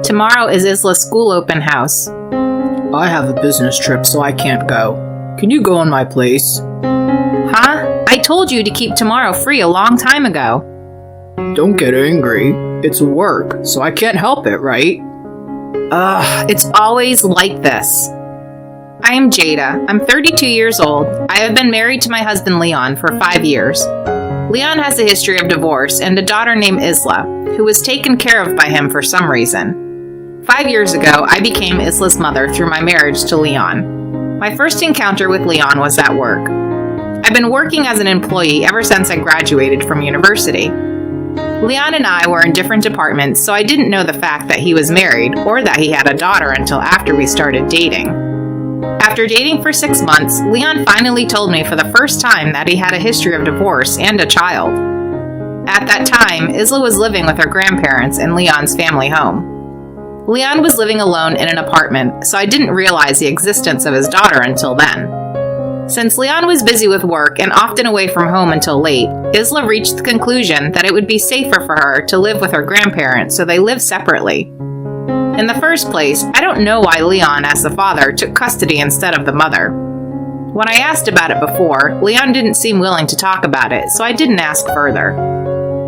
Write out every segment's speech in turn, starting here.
Tomorrow is Isla's school open house. I have a business trip, so I can't go. Can you go in my place? Huh? I told you to keep tomorrow free a long time ago. Don't get angry. It's work, so I can't help it, right? It's always like this. I am Jada. I'm 32 years old. I have been married to my husband Leon for 5 years. Leon has a history of divorce and a daughter named Isla, who was taken care of by him for some reason. 5 years ago, I became Isla's mother through my marriage to Leon. My first encounter with Leon was at work. I've been working as an employee ever since I graduated from university. Leon and I were in different departments, so I didn't know the fact that he was married or that he had a daughter until after we started dating. After dating for 6 months, Leon finally told me for the first time that he had a history of divorce and a child. At that time, Isla was living with her grandparents in Leon's family home. Leon was living alone in an apartment, so I didn't realize the existence of his daughter until then. Since Leon was busy with work and often away from home until late, Isla reached the conclusion that it would be safer for her to live with her grandparents, so they lived separately. In the first place, I don't know why Leon, as the father, took custody instead of the mother. When I asked about it before, Leon didn't seem willing to talk about it, so I didn't ask further.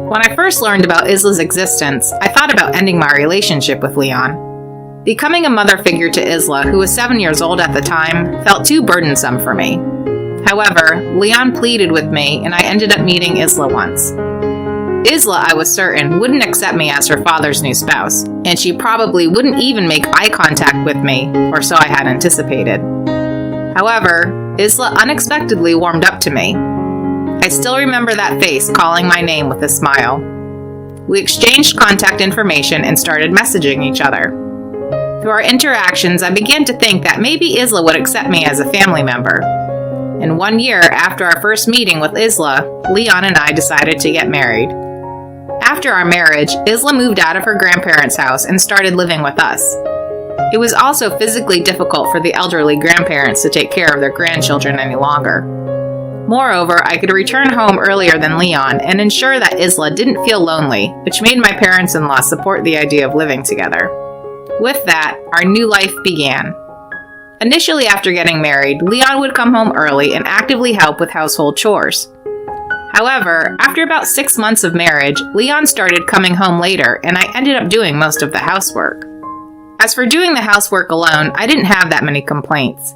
When I first learned about Isla's existence, I thought about ending my relationship with Leon. Becoming a mother figure to Isla, who was 7 years old at the time, felt too burdensome for me. However, Leon pleaded with me, and I ended up meeting Isla once. Isla, I was certain, wouldn't accept me as her father's new spouse, and she probably wouldn't even make eye contact with me, or so I had anticipated. However, Isla unexpectedly warmed up to me. I still remember that face calling my name with a smile. We exchanged contact information and started messaging each other. Through our interactions, I began to think that maybe Isla would accept me as a family member. And 1 year after our first meeting with Isla, Leon and I decided to get married. After our marriage, Isla moved out of her grandparents' house and started living with us. It was also physically difficult for the elderly grandparents to take care of their grandchildren any longer. Moreover, I could return home earlier than Leon and ensure that Isla didn't feel lonely, which made my parents-in-law support the idea of living together. With that, our new life began. Initially after getting married, Leon would come home early and actively help with household chores. However, after about 6 months of marriage, Leon started coming home later and I ended up doing most of the housework. As for doing the housework alone, I didn't have that many complaints.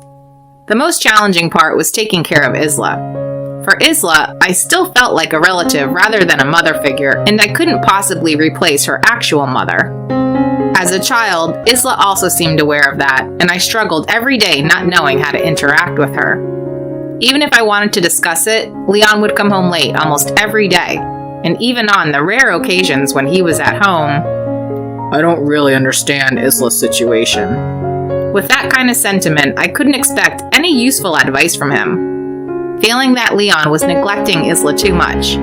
The most challenging part was taking care of Isla. For Isla, I still felt like a relative rather than a mother figure, and I couldn't possibly replace her actual mother. As a child, Isla also seemed aware of that, and I struggled every day not knowing how to interact with her. Even if I wanted to discuss it, Leon would come home late almost every day, and even on the rare occasions when he was at home, I don't really understand Isla's situation. With that kind of sentiment, I couldn't expect any useful advice from him, feeling that Leon was neglecting Isla too much.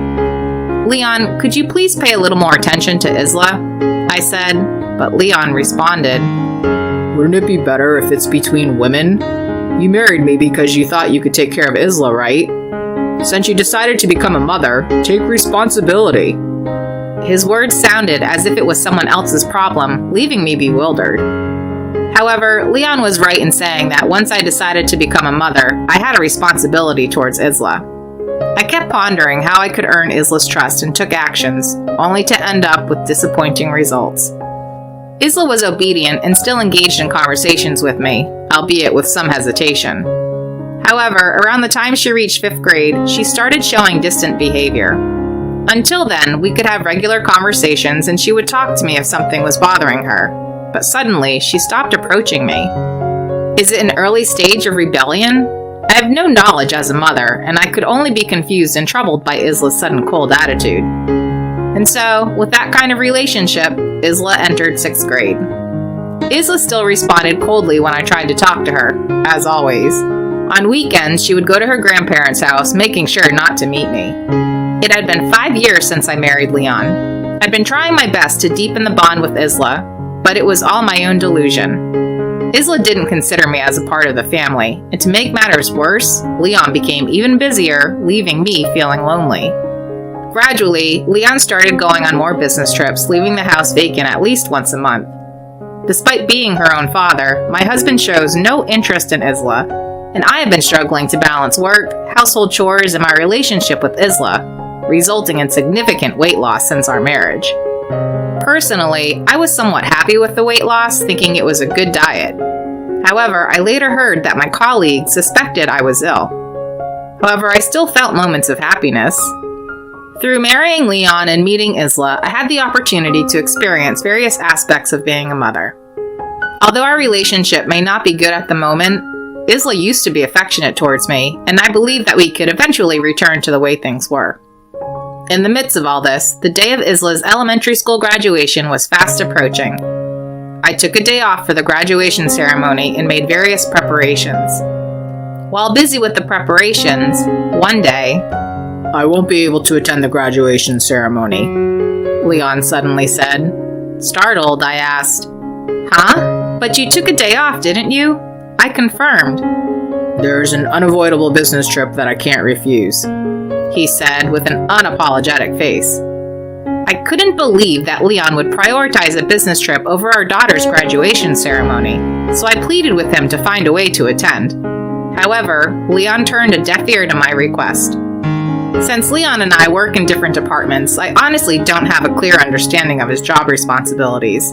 Leon, could you please pay a little more attention to Isla? I said, but Leon responded, Wouldn't it be better if it's between women? You married me because you thought you could take care of Isla, right? Since you decided to become a mother, take responsibility. His words sounded as if it was someone else's problem, leaving me bewildered. However, Leon was right in saying that once I decided to become a mother, I had a responsibility towards Isla. I kept pondering how I could earn Isla's trust and took actions, only to end up with disappointing results. Isla was obedient and still engaged in conversations with me, albeit with some hesitation. However, around the time she reached 5th grade, she started showing distant behavior. Until then, we could have regular conversations and she would talk to me if something was bothering her. But suddenly, she stopped approaching me. Is it an early stage of rebellion? I have no knowledge as a mother, and I could only be confused and troubled by Isla's sudden cold attitude. And so, with that kind of relationship, Isla entered 6th grade. Isla still responded coldly when I tried to talk to her, as always. On weekends, she would go to her grandparents' house, making sure not to meet me. It had been 5 years since I married Leon. I'd been trying my best to deepen the bond with Isla, but it was all my own delusion. Isla didn't consider me as a part of the family, and to make matters worse, Leon became even busier, leaving me feeling lonely. Gradually, Leon started going on more business trips, leaving the house vacant at least once a month. Despite being her own father, my husband shows no interest in Isla, and I have been struggling to balance work, household chores, and my relationship with Isla, resulting in significant weight loss since our marriage. Personally, I was somewhat happy with the weight loss, thinking it was a good diet. However, I later heard that my colleagues suspected I was ill. However, I still felt moments of happiness. Through marrying Leon and meeting Isla, I had the opportunity to experience various aspects of being a mother. Although our relationship may not be good at the moment, Isla used to be affectionate towards me, and I believe that we could eventually return to the way things were. In the midst of all this, the day of Isla's elementary school graduation was fast approaching. I took a day off for the graduation ceremony and made various preparations. While busy with the preparations, one day, I won't be able to attend the graduation ceremony, Leon suddenly said. Startled, I asked, "Huh? But you took a day off, didn't you?" I confirmed. There's an unavoidable business trip that I can't refuse, he said with an unapologetic face. I couldn't believe that Leon would prioritize a business trip over our daughter's graduation ceremony, so I pleaded with him to find a way to attend. However, Leon turned a deaf ear to my request. Since Leon and I work in different departments, I honestly don't have a clear understanding of his job responsibilities.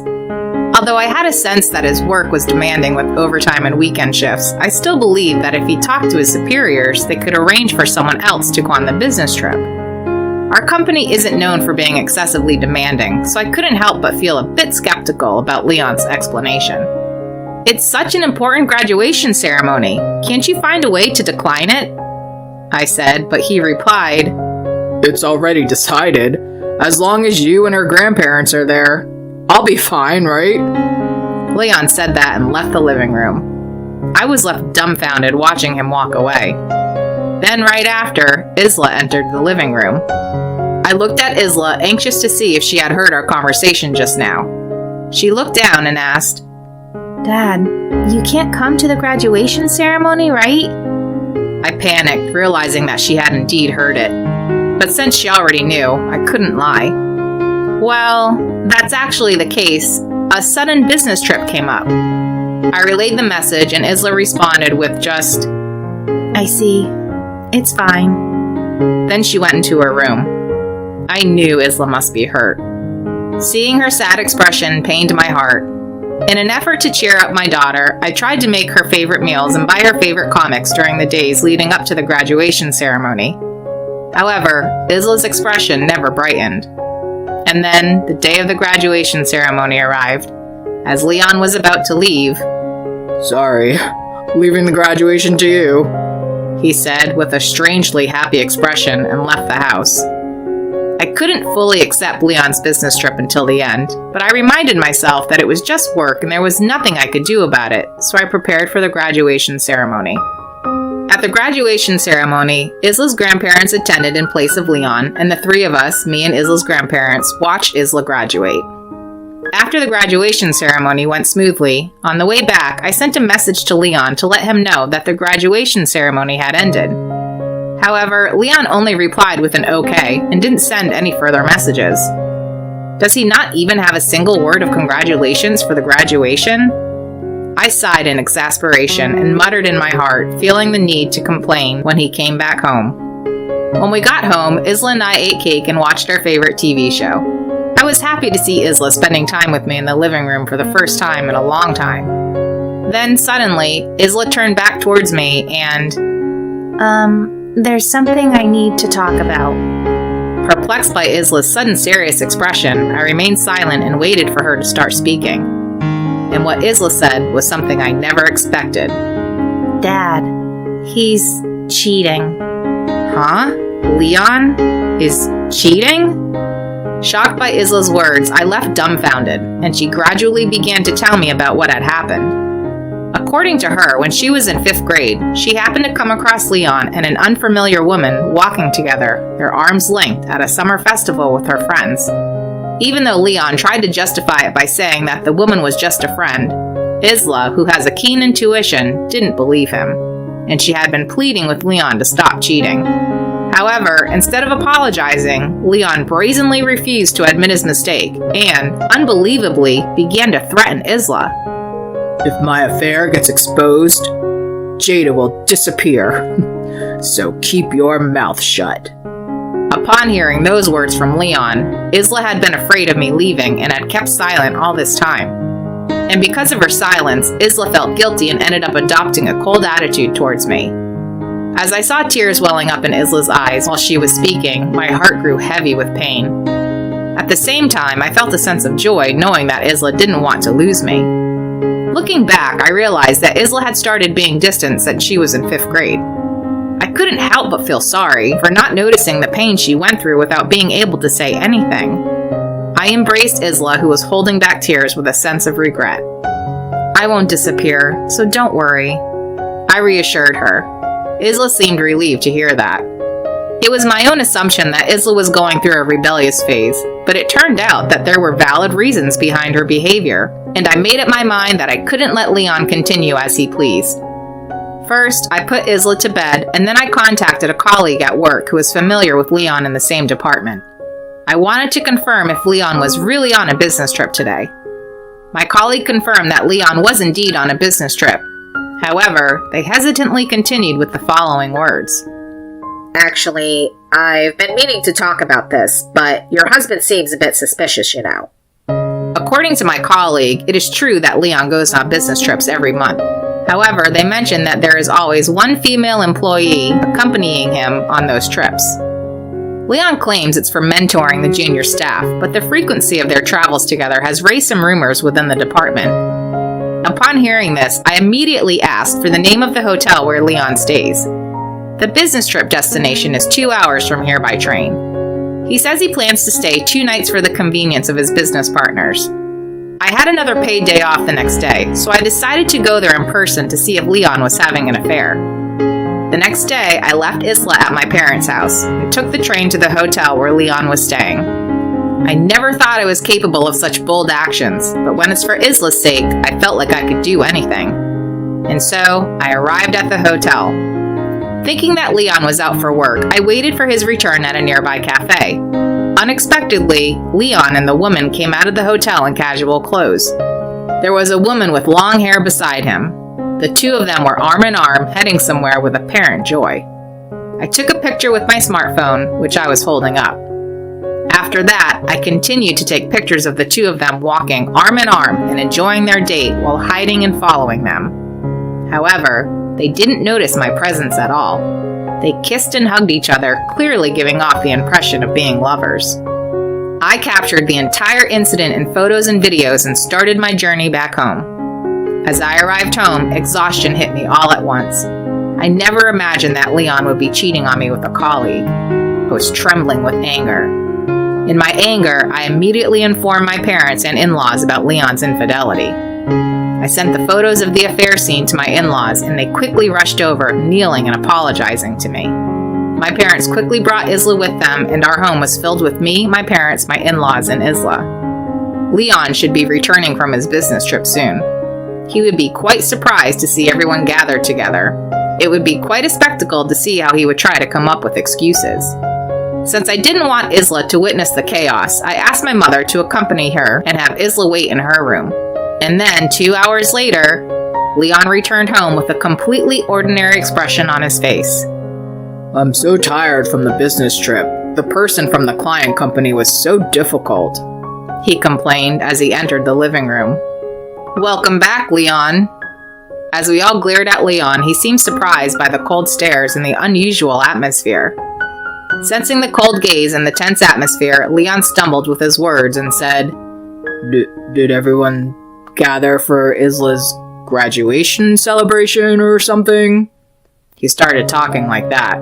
Although I had a sense that his work was demanding with overtime and weekend shifts, I still believed that if he talked to his superiors, they could arrange for someone else to go on the business trip. Our company isn't known for being excessively demanding, so I couldn't help but feel a bit skeptical about Leon's explanation. It's such an important graduation ceremony. Can't you find a way to decline it? I said, but he replied, It's already decided. As long as you and her grandparents are there, I'll be fine, right? Leon said that and left the living room. I was left dumbfounded watching him walk away. Then right after, Isla entered the living room. I looked at Isla, anxious to see if she had heard our conversation just now. She looked down and asked, "Dad, you can't come to the graduation ceremony, right?" I panicked, realizing that she had indeed heard it. But since she already knew, I couldn't lie. Well, that's actually the case. A sudden business trip came up. I relayed the message and Isla responded with just, "I see. It's fine." Then she went into her room. I knew Isla must be hurt. Seeing her sad expression pained my heart. In an effort to cheer up my daughter, I tried to make her favorite meals and buy her favorite comics during the days leading up to the graduation ceremony. However, Isla's expression never brightened. And then, the day of the graduation ceremony arrived. As Leon was about to leave, "Sorry, leaving the graduation to you," he said with a strangely happy expression and left the house. I couldn't fully accept Leon's business trip until the end, but I reminded myself that it was just work and there was nothing I could do about it, so I prepared for the graduation ceremony. At the graduation ceremony, Isla's grandparents attended in place of Leon, and the three of us, me and Isla's grandparents, watched Isla graduate. After the graduation ceremony went smoothly, on the way back, I sent a message to Leon to let him know that the graduation ceremony had ended. However, Leon only replied with an okay and didn't send any further messages. Does he not even have a single word of congratulations for the graduation? I sighed in exasperation and muttered in my heart, feeling the need to complain when he came back home. When we got home, Isla and I ate cake and watched our favorite TV show. I was happy to see Isla spending time with me in the living room for the first time in a long time. Then suddenly, Isla turned back towards me and, "There's something I need to talk about." Perplexed by Isla's sudden serious expression, I remained silent and waited for her to start speaking. And what Isla said was something I never expected. "Dad, he's cheating." Huh? Leon is cheating? Shocked by Isla's words, I left dumbfounded, and she gradually began to tell me about what had happened. According to her, when she was in 5th grade, she happened to come across Leon and an unfamiliar woman walking together, their arms linked, at a summer festival with her friends. Even though Leon tried to justify it by saying that the woman was just a friend, Isla, who has a keen intuition, didn't believe him, and she had been pleading with Leon to stop cheating. However, instead of apologizing, Leon brazenly refused to admit his mistake and, unbelievably, began to threaten Isla. If my affair gets exposed, Jada will disappear. So keep your mouth shut. Upon hearing those words from Leon, Isla had been afraid of me leaving and had kept silent all this time. And because of her silence, Isla felt guilty and ended up adopting a cold attitude towards me. As I saw tears welling up in Isla's eyes while she was speaking, my heart grew heavy with pain. At the same time, I felt a sense of joy knowing that Isla didn't want to lose me. Looking back, I realized that Isla had started being distant since she was in 5th grade. I couldn't help but feel sorry for not noticing the pain she went through without being able to say anything. I embraced Isla, who was holding back tears with a sense of regret. I won't disappear, so don't worry, I reassured her. Isla seemed relieved to hear that. It was my own assumption that Isla was going through a rebellious phase, but it turned out that there were valid reasons behind her behavior, and I made up my mind that I couldn't let Leon continue as he pleased. First, I put Isla to bed, and then I contacted a colleague at work who was familiar with Leon in the same department. I wanted to confirm if Leon was really on a business trip today. My colleague confirmed that Leon was indeed on a business trip. However, they hesitantly continued with the following words. Actually, I've been meaning to talk about this, but your husband seems a bit suspicious, you know. According to my colleague, it is true that Leon goes on business trips every month. However, they mentioned that there is always one female employee accompanying him on those trips. Leon claims it's for mentoring the junior staff, but the frequency of their travels together has raised some rumors within the department. Upon hearing this, I immediately asked for the name of the hotel where Leon stays. The business trip destination is 2 hours from here by train. He says he plans to stay 2 nights for the convenience of his business partners. I had another paid day off the next day, so I decided to go there in person to see if Leon was having an affair. The next day, I left Isla at my parents' house and took the train to the hotel where Leon was staying. I never thought I was capable of such bold actions, but when it's for Isla's sake, I felt like I could do anything. And so, I arrived at the hotel. Thinking that Leon was out for work, I waited for his return at a nearby cafe. Unexpectedly, Leon and the woman came out of the hotel in casual clothes. There was a woman with long hair beside him. The two of them were arm in arm, heading somewhere with apparent joy. I took a picture with my smartphone, which I was holding up. After that, I continued to take pictures of the two of them walking arm in arm and enjoying their date while hiding and following them. However, they didn't notice my presence at all. They kissed and hugged each other, clearly giving off the impression of being lovers. I captured the entire incident in photos and videos and started my journey back home. As I arrived home, exhaustion hit me all at once. I never imagined that Leon would be cheating on me with a colleague. I was trembling with anger. In my anger, I immediately informed my parents and in-laws about Leon's infidelity. I sent the photos of the affair scene to my in-laws, and they quickly rushed over, kneeling and apologizing to me. My parents quickly brought Isla with them, and our home was filled with me, my parents, my in-laws, and Isla. Leon should be returning from his business trip soon. He would be quite surprised to see everyone gathered together. It would be quite a spectacle to see how he would try to come up with excuses. Since I didn't want Isla to witness the chaos, I asked my mother to accompany her and have Isla wait in her room. And then, 2 hours later, Leon returned home with a completely ordinary expression on his face. I'm so tired from the business trip. The person from the client company was so difficult, he complained as he entered the living room. Welcome back, Leon. As we all glared at Leon, he seemed surprised by the cold stares and the unusual atmosphere. Sensing the cold gaze and the tense atmosphere, Leon stumbled with his words and said, Did everyone gather for Isla's graduation celebration or something? He started talking like that.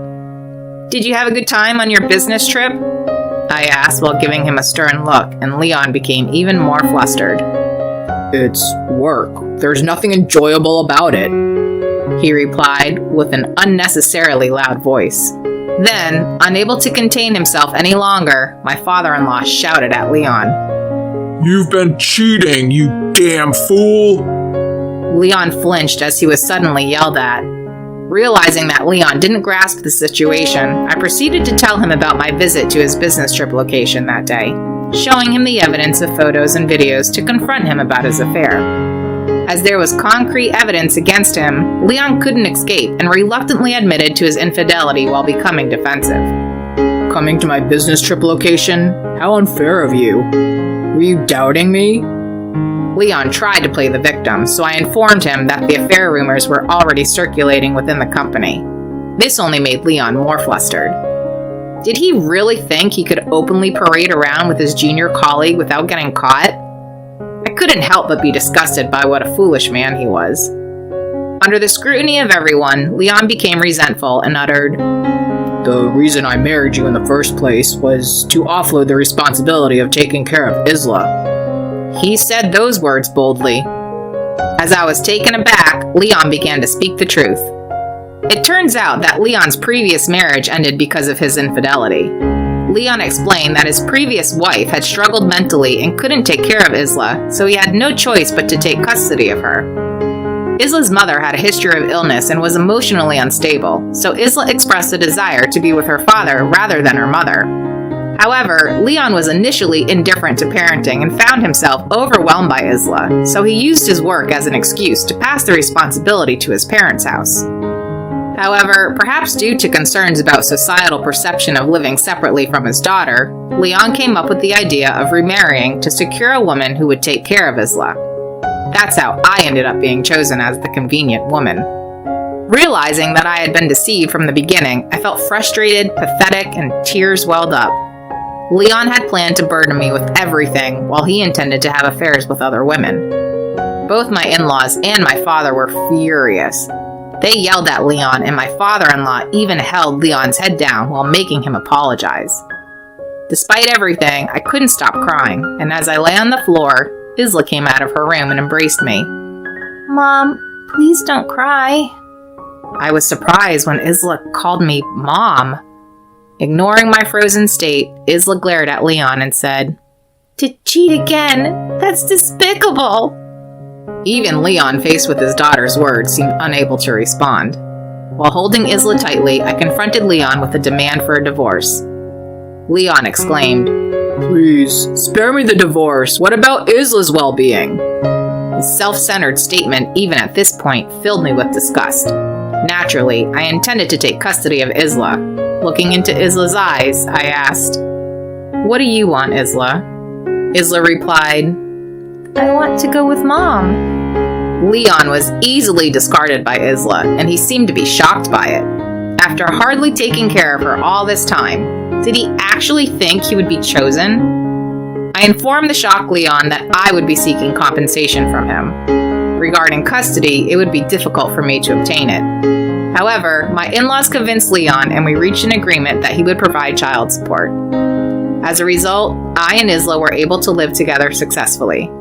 Did you have a good time on your business trip? I asked while giving him a stern look, and Leon became even more flustered. It's work. There's nothing enjoyable about it, he replied with an unnecessarily loud voice. Then, unable to contain himself any longer, my father-in-law shouted at Leon. You've been cheating, you damn fool! Leon flinched as he was suddenly yelled at. Realizing that Leon didn't grasp the situation, I proceeded to tell him about my visit to his business trip location that day, showing him the evidence of photos and videos to confront him about his affair. As there was concrete evidence against him, Leon couldn't escape and reluctantly admitted to his infidelity while becoming defensive. Coming to my business trip location? How unfair of you. Were you doubting me? Leon tried to play the victim, so I informed him that the affair rumors were already circulating within the company. This only made Leon more flustered. Did he really think he could openly parade around with his junior colleague without getting caught? I couldn't help but be disgusted by what a foolish man he was. Under the scrutiny of everyone, Leon became resentful and uttered, The reason I married you in the first place was to offload the responsibility of taking care of Isla. He said those words boldly. As I was taken aback, Leon began to speak the truth. It turns out that Leon's previous marriage ended because of his infidelity. Leon explained that his previous wife had struggled mentally and couldn't take care of Isla, so he had no choice but to take custody of her. Isla's mother had a history of illness and was emotionally unstable, so Isla expressed a desire to be with her father rather than her mother. However, Leon was initially indifferent to parenting and found himself overwhelmed by Isla, so he used his work as an excuse to pass the responsibility to his parents' house. However, perhaps due to concerns about societal perception of living separately from his daughter, Leon came up with the idea of remarrying to secure a woman who would take care of Isla. That's how I ended up being chosen as the convenient woman. Realizing that I had been deceived from the beginning, I felt frustrated, pathetic, and tears welled up. Leon had planned to burden me with everything, while he intended to have affairs with other women. Both my in-laws and my father were furious. They yelled at Leon, and my father-in-law even held Leon's head down while making him apologize. Despite everything, I couldn't stop crying, and as I lay on the floor, Isla came out of her room and embraced me. "Mom, please don't cry." I was surprised when Isla called me Mom. Ignoring my frozen state, Isla glared at Leon and said, "To cheat again? That's despicable." Even Leon, faced with his daughter's words, seemed unable to respond. While holding Isla tightly, I confronted Leon with a demand for a divorce. Leon exclaimed, Please, spare me the divorce. What about Isla's well-being? His self-centered statement, even at this point, filled me with disgust. Naturally, I intended to take custody of Isla. Looking into Isla's eyes, I asked, "What do you want, Isla?" Isla replied, "I want to go with Mom." Leon was easily discarded by Isla, and he seemed to be shocked by it. After hardly taking care of her all this time, did he actually think he would be chosen? I informed the shocked Leon that I would be seeking compensation from him. Regarding custody, it would be difficult for me to obtain it. However, my in-laws convinced Leon and we reached an agreement that he would provide child support. As a result, I and Isla were able to live together successfully.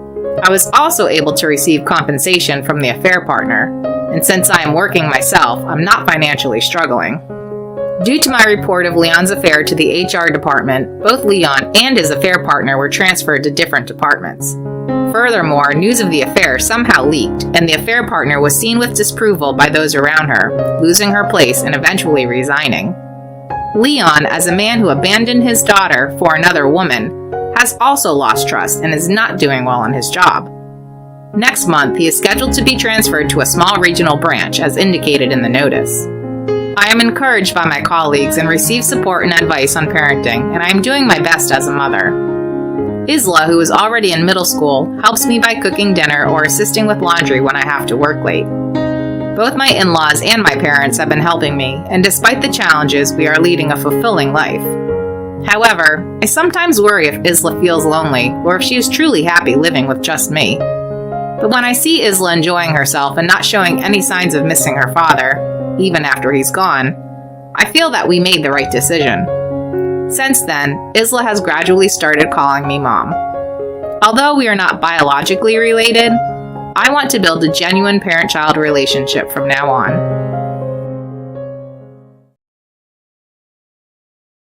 I was also able to receive compensation from the affair partner, and since I am working myself, I'm not financially struggling. Due to my report of Leon's affair to the HR department, both Leon and his affair partner were transferred to different departments. Furthermore, news of the affair somehow leaked, and the affair partner was seen with disapproval by those around her, losing her place and eventually resigning. Leon, as a man who abandoned his daughter for another woman, has also lost trust and is not doing well on his job. Next month, he is scheduled to be transferred to a small regional branch, as indicated in the notice. I am encouraged by my colleagues and receive support and advice on parenting, and I am doing my best as a mother. Isla, who is already in middle school, helps me by cooking dinner or assisting with laundry when I have to work late. Both my in-laws and my parents have been helping me, and despite the challenges, we are leading a fulfilling life. However, I sometimes worry if Isla feels lonely or if she is truly happy living with just me. But when I see Isla enjoying herself and not showing any signs of missing her father, even after he's gone, I feel that we made the right decision. Since then, Isla has gradually started calling me Mom. Although we are not biologically related, I want to build a genuine parent-child relationship from now on.